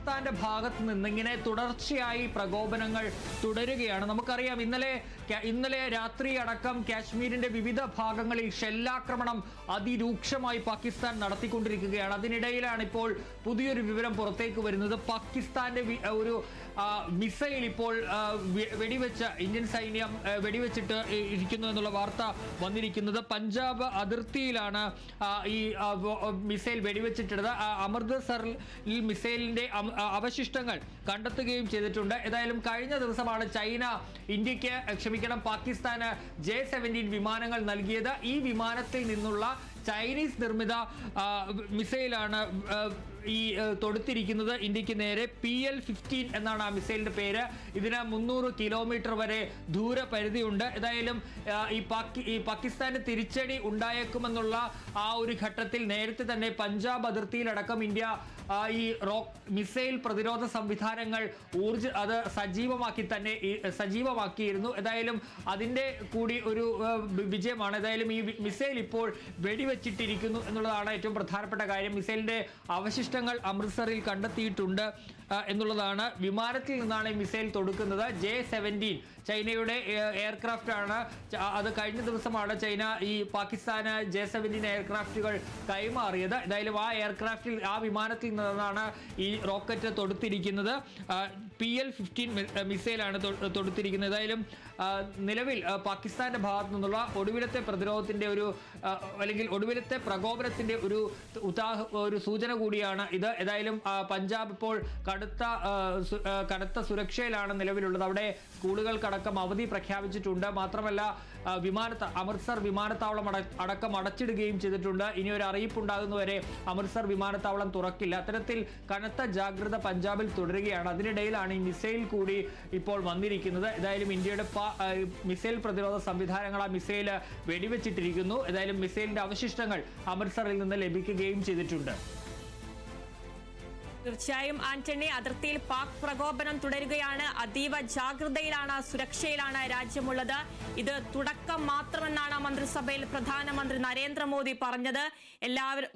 പാകിസ്ഥാന്റെ ഭാഗത്ത് നിന്നിങ്ങനെ തുടർച്ചയായി പ്രകോപനങ്ങൾ തുടരുകയാണ്. നമുക്കറിയാം ഇന്നലെ രാത്രി അടക്കം കാശ്മീരിന്റെ വിവിധ ഭാഗങ്ങളിൽ ഷെല്ലാക്രമണം അതിരൂക്ഷമായി പാകിസ്ഥാൻ നടത്തിക്കൊണ്ടിരിക്കുകയാണ്. അതിനിടയിലാണ് ഇപ്പോൾ പുതിയൊരു വിവരം പുറത്തേക്ക് വരുന്നത്. പാകിസ്ഥാന്റെ ഒരു മിസൈൽ ഇപ്പോൾ വെടിവെച്ച ഇന്ത്യൻ സൈന്യം വെടിവെച്ചിട്ട് ഇരിക്കുന്നു എന്നുള്ള വാർത്ത വന്നിരിക്കുന്നത്. പഞ്ചാബ് അതിർത്തിയിലാണ് ഈ മിസൈൽ വെടിവെച്ചിട്ടുള്ളത്. അമൃത്സറിൽ മിസൈലിന്റെ അവശിഷ്ടങ്ങൾ കണ്ടെത്തുകയും ചെയ്തിട്ടുണ്ട്. ഏതായാലും കഴിഞ്ഞ ദിവസമാണ് ചൈന പാകിസ്ഥാന് J-17 വിമാനങ്ങൾ നൽകിയത്. ഈ വിമാനത്തിൽ നിന്നുള്ള ചൈനീസ് നിർമ്മിത മിസൈലാണ് ഈ തൊടുത്തിരിക്കുന്നത് ഇന്ത്യക്ക് നേരെ. PL-15 എന്നാണ് ആ മിസൈലിന്റെ പേര്. ഇതിന് 300 കിലോമീറ്റർ വരെ ദൂരപരിധിയുണ്ട്. ഏതായാലും ഈ പാകിസ്ഥാന് തിരിച്ചടി ഉണ്ടായേക്കുമെന്നുള്ള ആ ഒരു ഘട്ടത്തിൽ നേരത്തെ തന്നെ പഞ്ചാബ് അതിർത്തിയിലടക്കം ഇന്ത്യ ഈ മിസൈൽ പ്രതിരോധ സംവിധാനങ്ങൾ സജീവമാക്കിയിരുന്നു. ഏതായാലും അതിന്റെ കൂടി ഒരു വിജയമാണ്. ഏതായാലും ഈ മിസൈൽ ഇപ്പോൾ വെടിവെച്ചിട്ടിരിക്കുന്നു എന്നുള്ളതാണ് ഏറ്റവും പ്രധാനപ്പെട്ട കാര്യം. മിസൈലിന്റെ അവശിഷ്ടങ്ങൾ അമൃത്സറിൽ കണ്ടെത്തിയിട്ടുണ്ട് എന്നുള്ളതാണ്. വിമാനത്തിൽ നിന്നാണ് ഈ മിസൈൽ തൊടുക്കുന്നത്. J-17 ചൈനയുടെ എയർക്രാഫ്റ്റ് ആണ്. അത് കഴിഞ്ഞ ദിവസമാണ് ചൈന ഈ പാകിസ്ഥാന് J-17 എയർക്രാഫ്റ്റുകൾ കൈമാറിയത്. ഏതായാലും ആ വിമാനത്തിൽ നിന്നാണ് ഈ റോക്കറ്റ് തൊടുത്തിരിക്കുന്നത്. PL-15 മിസൈലാണ് തൊടുത്തിരിക്കുന്നത്. ഏതായാലും നിലവിൽ പാകിസ്ഥാന്റെ ഭാഗത്തു നിന്നുള്ള ഒടുവിലത്തെ പ്രതിരോധത്തിന്റെ അല്ലെങ്കിൽ ഒടുവിലത്തെ പ്രകോപനത്തിന്റെ ഒരു സൂചന കൂടിയാണ് ഇത്. ഏതായാലും പഞ്ചാബ് ഇപ്പോൾ കടുത്ത സുരക്ഷയിലാണ് നിലവിലുള്ളത്. അവിടെ സ്കൂളുകൾക്കടക്കം അവധി പ്രഖ്യാപിച്ചിട്ടുണ്ട്. മാത്രമല്ല അമൃത്സർ വിമാനത്താവളം അടക്കം അടച്ചിടുകയും ചെയ്തിട്ടുണ്ട്. ഇനി ഒരു അറിയിപ്പുണ്ടാകുന്നവരെ അമൃത്സർ വിമാനത്താവളം തുറക്കില്ല. അത്തരത്തിൽ കനത്ത ജാഗ്രത പഞ്ചാബിൽ തുടരുകയാണ്. അതിനിടയിലാണ് ഈ മിസൈൽ കൂടി ഇപ്പോൾ വന്നിരിക്കുന്നത്. ഏതായാലും ഇന്ത്യയുടെ മിസൈൽ പ്രതിരോധ സംവിധാനങ്ങൾ ആ മിസൈൽ വെടിവെച്ചിട്ടിരിക്കുന്നു. ഏതായാലും മിസൈലിന്റെ അവശിഷ്ടങ്ങൾ അമൃത്സറിൽ നിന്ന് ലഭിക്കുകയും ചെയ്തിട്ടുണ്ട്. തീർച്ചയായും ആന്റണി, അതിർത്തിയിൽ പാക് പ്രകോപനം തുടരുകയാണ്. അതീവ ജാഗ്രതയിലാണ്, സുരക്ഷയിലാണ് രാജ്യമുള്ളത്. ഇത് തുടക്കം മാത്രമെന്നാണ് മന്ത്രിസഭയിൽ പ്രധാനമന്ത്രി നരേന്ദ്രമോദി പറഞ്ഞത്.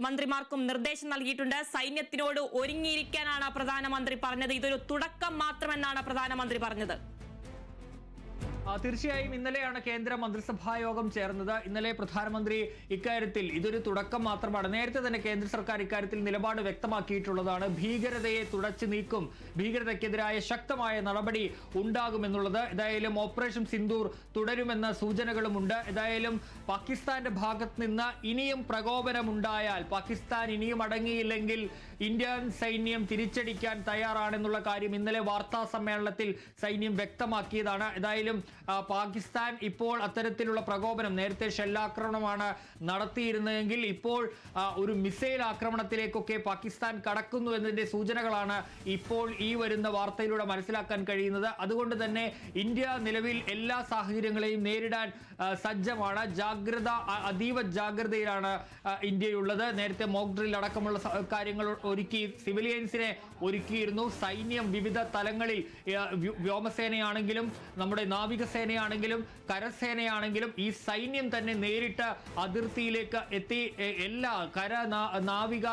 മന്ത്രിമാർക്കും നിർദ്ദേശം നൽകിയിട്ടുണ്ട്. സൈന്യത്തിനോട് ഒരുങ്ങിയിരിക്കാനാണ് പ്രധാനമന്ത്രി പറഞ്ഞത്. ഇതൊരു തുടക്കം മാത്രമെന്നാണ് പ്രധാനമന്ത്രി പറഞ്ഞത്. തീർച്ചയായും ഇന്നലെയാണ് കേന്ദ്ര മന്ത്രിസഭാ യോഗം ചേർന്നത്. ഇന്നലെ പ്രധാനമന്ത്രി ഇക്കാര്യത്തിൽ ഇതൊരു തുടക്കം മാത്രമാണ്. നേരത്തെ തന്നെ കേന്ദ്ര സർക്കാർ ഇക്കാര്യത്തിൽ നിലപാട് വ്യക്തമാക്കിയിട്ടുള്ളതാണ്. ഭീകരതയെ തുടച്ചു നീക്കും, ഭീകരതയ്ക്കെതിരായ ശക്തമായ നടപടി ഉണ്ടാകുമെന്നുള്ളത്. ഏതായാലും ഓപ്പറേഷൻ സിന്ദൂർ തുടരുമെന്ന സൂചനകളുമുണ്ട്. ഏതായാലും പാകിസ്ഥാന്റെ ഭാഗത്ത് നിന്ന് ഇനിയും പ്രകോപനമുണ്ടായാൽ, പാകിസ്ഥാൻ ഇനിയും അടങ്ങിയില്ലെങ്കിൽ ഇന്ത്യൻ സൈന്യം തിരിച്ചടിക്കാൻ തയ്യാറാണെന്നുള്ള കാര്യം ഇന്നലെ വാർത്താ സമ്മേളനത്തിൽ സൈന്യം വ്യക്തമാക്കിയതാണ്. ഏതായാലും പാകിസ്ഥാൻ ഇപ്പോൾ അത്തരത്തിലുള്ള പ്രകോപനം, നേരത്തെ ഷെല്ലാക്രമണമാണ് നടത്തിയിരുന്നതെങ്കിൽ ഇപ്പോൾ ഒരു മിസൈൽ ആക്രമണത്തിലേക്കൊക്കെ പാകിസ്ഥാൻ കടക്കുന്നു എന്നതിന്റെ സൂചനകളാണ് ഇപ്പോൾ ഈ വരുന്ന വാർത്തയിലൂടെ മനസ്സിലാക്കാൻ കഴിയുന്നത്. അതുകൊണ്ട് തന്നെ ഇന്ത്യ നിലവിൽ എല്ലാ സാഹചര്യങ്ങളെയും നേരിടാൻ സജ്ജമാണ്. അതീവ ജാഗ്രതയിലാണ് ഇന്ത്യയുള്ളത്. നേരത്തെ മോക്ക് ഡ്രിൽ അടക്കമുള്ള കാര്യങ്ങൾ ഒരുക്കി, സിവിലിയൻസിനെ ഒരുക്കിയിരുന്നു. സൈന്യം വിവിധ തലങ്ങളിൽ, വ്യോമസേനയാണെങ്കിലും നമ്മുടെ നാവികസേനയാണെങ്കിലും കരസേനയാണെങ്കിലും ഈ സൈന്യം തന്നെ നേരിട്ട് അതിർത്തിയിലേക്ക് എത്തി എല്ലാ നാവിക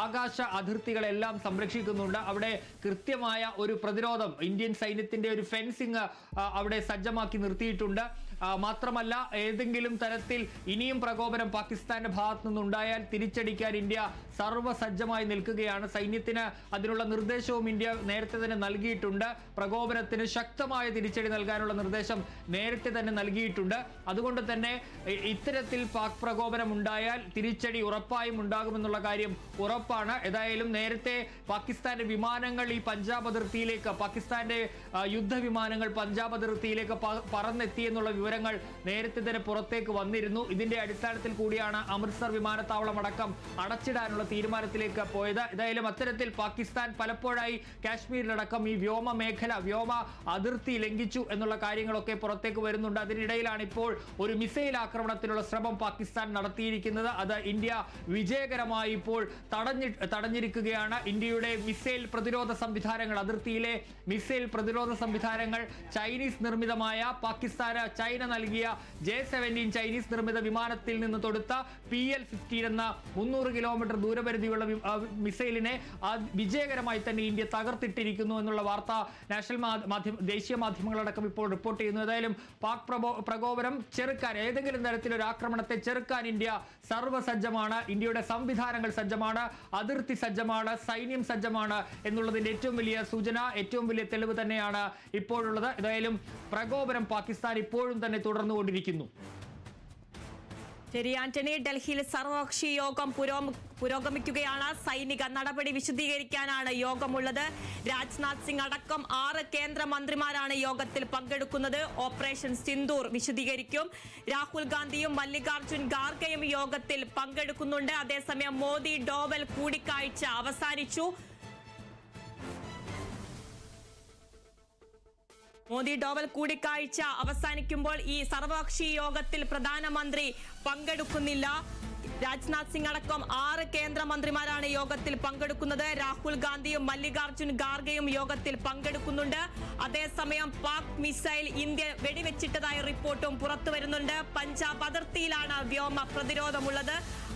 ആകാശ അതിർത്തികളെല്ലാം സംരക്ഷിക്കുന്നുണ്ട്. അവിടെ കൃത്യമായ ഒരു പ്രതിരോധം, ഇന്ത്യൻ സൈന്യത്തിന്റെ ഒരു ഫെൻസിങ് അവിടെ സജ്ജമാക്കി നിർത്തിയിട്ടുണ്ട്. മാത്രമല്ല, ഏതെങ്കിലും തരത്തിൽ ഇനിയും പ്രകോപനം പാകിസ്ഥാന്റെ ഭാഗത്തു നിന്നുണ്ടായാൽ തിരിച്ചടിക്കാൻ ഇന്ത്യ സർവ്വസജ്ജമായി നിൽക്കുകയാണ്. സൈന്യത്തിന് അതിനുള്ള നിർദ്ദേശവും ഇന്ത്യ നേരത്തെ തന്നെ നൽകിയിട്ടുണ്ട്. പ്രകോപനത്തിന് ശക്തമായ തിരിച്ചടി നൽകാനുള്ള നിർദ്ദേശം നേരത്തെ തന്നെ നൽകിയിട്ടുണ്ട്. അതുകൊണ്ട് തന്നെ ഇത്തരത്തിൽ പാക് പ്രകോപനം ഉണ്ടായാൽ തിരിച്ചടി ഉറപ്പായും ഉണ്ടാകുമെന്നുള്ള കാര്യം ഉറപ്പാണ്. ഏതായാലും നേരത്തെ പാകിസ്ഥാന്റെ വിമാനങ്ങൾ ഈ പഞ്ചാബ് അതിർത്തിയിലേക്ക്, പാകിസ്ഥാന്റെ യുദ്ധവിമാനങ്ങൾ പഞ്ചാബ് അതിർത്തിയിലേക്ക് പറന്നെത്തിയെന്നുള്ള വിവരങ്ങൾ നേരത്തെ തന്നെ പുറത്തേക്ക് വന്നിരുന്നു. ഇതിന്റെ അടിസ്ഥാനത്തിൽ കൂടിയാണ് അമൃത്സർ വിമാനത്താവളം അടക്കം അടച്ചിടാനുള്ള തീരുമാനത്തിലേക്ക് പോയത്. ഏതായാലും അത്തരത്തിൽ പാകിസ്ഥാൻ പലപ്പോഴായി കാശ്മീരിലടക്കം ഈ വ്യോമ അതിർത്തി ലംഘിച്ചു എന്നുള്ള കാര്യങ്ങളൊക്കെ പുറത്തേക്ക് വരുന്നുണ്ട്. അതിനിടയിലാണ് ഇപ്പോൾ ഒരു മിസൈൽ ആക്രമണത്തിനുള്ള ശ്രമം പാകിസ്ഥാൻ നടത്തിയിരിക്കുന്നത്. അത് ഇന്ത്യ വിജയകരമായി ഇപ്പോൾ തടഞ്ഞിരിക്കുകയാണ്. ഇന്ത്യയുടെ മിസൈൽ പ്രതിരോധ സംവിധാനങ്ങൾ, അതിർത്തിയിലെ മിസൈൽ പ്രതിരോധ സംവിധാനങ്ങൾ ചൈനീസ് നിർമ്മിതമായ ചൈന നൽകിയ J-17 ചൈനീസ് നിർമ്മിത വിമാനത്തിൽ നിന്ന് തൊടുത്ത PL-15 എന്ന 300 കിലോമീറ്റർ ദൂര ദൂരപരിധിയുള്ള മിസൈലിനെ വിജയകരമായി തന്നെ ഇന്ത്യ തകർത്തിട്ടിരിക്കുന്നു എന്നുള്ള വാർത്ത ദേശീയ മാധ്യമങ്ങളടക്കം ഇപ്പോൾ റിപ്പോർട്ട് ചെയ്യുന്നു. ഏതായാലും പാക് പ്രകോപനം ചെറുക്കാൻ, ഏതെങ്കിലും തരത്തിലൊരു ആക്രമണത്തെ ചെറുക്കാൻ ഇന്ത്യ സർവ്വസജ്ജമാണ്. ഇന്ത്യയുടെ സംവിധാനങ്ങൾ സജ്ജമാണ്, അതിർത്തി സജ്ജമാണ്, സൈന്യം സജ്ജമാണ് എന്നുള്ളതിന്റെ ഏറ്റവും വലിയ സൂചന, ഏറ്റവും വലിയ തെളിവ് തന്നെയാണ് ഇപ്പോഴുള്ളത്. ഏതായാലും പ്രകോപനം പാകിസ്ഥാൻ ഇപ്പോഴും തന്നെ തുടർന്നുകൊണ്ടിരിക്കുന്നു. ശരി ആന്റണി, ഡൽഹിയിൽ സർവകക്ഷി യോഗം പുരോഗമിക്കുകയാണ്. സൈനിക നടപടി വിശദീകരിക്കാനാണ് യോഗമുള്ളത്. രാജ്നാഥ് സിംഗ് അടക്കം 6 കേന്ദ്രമന്ത്രിമാരാണ് യോഗത്തിൽ പങ്കെടുക്കുന്നത്. ഓപ്പറേഷൻ സിന്ദൂർ വിശദീകരിക്കും. രാഹുൽ ഗാന്ധിയും മല്ലികാർജുൻ ഖാർഗെയും യോഗത്തിൽ പങ്കെടുക്കുന്നുണ്ട്. അതേസമയം മോദി ഡോവൽ കൂടിക്കാഴ്ച അവസാനിച്ചു. മോദി ഡോവൽ കൂടിക്കാഴ്ച അവസാനിക്കുമ്പോൾ ഈ സർവകക്ഷി യോഗത്തിൽ പ്രധാനമന്ത്രി പങ്കെടുക്കുന്നില്ല. രാജ്നാഥ് സിംഗ് അടക്കം 6 കേന്ദ്രമന്ത്രിമാരാണ് യോഗത്തിൽ പങ്കെടുക്കുന്നത്. രാഹുൽ ഗാന്ധിയും മല്ലികാർജുൻ ഖാർഗെയും യോഗത്തിൽ പങ്കെടുക്കുന്നുണ്ട്. അതേസമയം പാക് മിസൈൽ ഇന്ത്യ വെടിവെച്ചിട്ടതായ റിപ്പോർട്ടും പുറത്തു വരുന്നുണ്ട്. പഞ്ചാബ് അതിർത്തിയിലാണ് വ്യോമ പ്രതിരോധമുള്ളത്.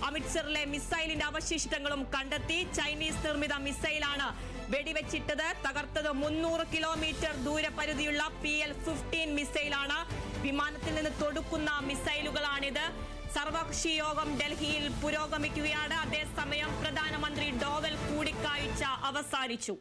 അമൃത്സറിലെ മിസൈലിന്റെ അവശിഷ്ടങ്ങളും കണ്ടെത്തി. ചൈനീസ് നിർമ്മിത മിസൈലാണ് വെടിവെച്ചിട്ടത്. തകർത്തത് 300 കിലോമീറ്റർ ദൂരപരിധിയുള്ള PL-15 മിസൈലാണ്. വിമാനത്തിൽ നിന്ന് തൊടുക്കുന്ന മിസൈലുകളാണിത്. സർവകക്ഷി യോഗം ഡൽഹിയിൽ പുരോഗമിക്കുകയാണ്. അതേസമയം പ്രധാനമന്ത്രി ഡോവൽ കൂടിക്കാഴ്ച അവസാനിച്ചു.